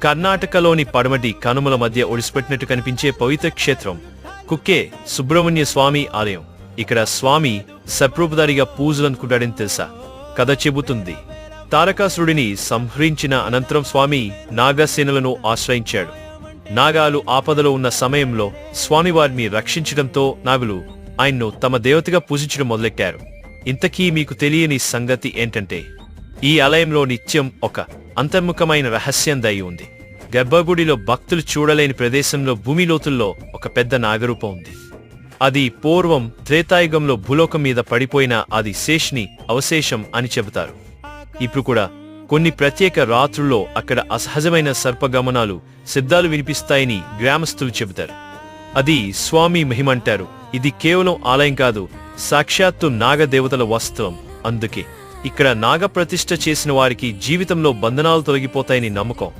కర్ణాటకలోని పడమటి కనుమల మధ్య ఒడిసిపెట్టినట్టు కనిపించే పవిత్ర క్షేత్రం కుక్కే సుబ్రహ్మణ్య స్వామి ఆలయం. ఇక్కడ స్వామి సర్పరూపధారిగా పూజలనుకుంటాడని తెలుసా? కథ చెబుతుంది. తారకాసురుడిని సంహరించిన అనంతరం స్వామి నాగసేనలను ఆశ్రయించాడు. నాగాలు ఆపదలో ఉన్న సమయంలో స్వామివారిని రక్షించడంతో నాగులు ఆయన్ను తమ దేవతగా పూజించడం మొదలెట్టారు. ఇంతకీ మీకు తెలియని సంగతి ఏంటంటే, ఈ ఆలయంలో నిత్యం ఒక అంతర్ముఖమైన రహస్యం దాగి ఉంది. గర్భగుడిలో భక్తులు చూడలేని ప్రదేశంలో భూమి లోతుల్లో ఒక పెద్ద నాగరూపం ఉంది. అది పూర్వం త్రేతాయుగంలో భూలోకం మీద పడిపోయిన ఆది శేషుని అవశేషం అని చెబుతారు. ఇప్పుడు కూడా కొన్ని ప్రత్యేక రాత్రుల్లో అక్కడ అసహజమైన సర్పగమనాలు, శబ్దాలు వినిపిస్తాయని గ్రామస్తులు చెబుతారు. అది స్వామి మహిమంటారు. ఇది కేవలం ఆలయం కాదు, సాక్షాత్తు నాగదేవతల వాస్తవం. అందుకే ఇక్కడ నాగప్రతిష్ఠ చేసిన వారికి జీవితంలో బంధనాలు తొలగిపోతాయని నమ్మకం.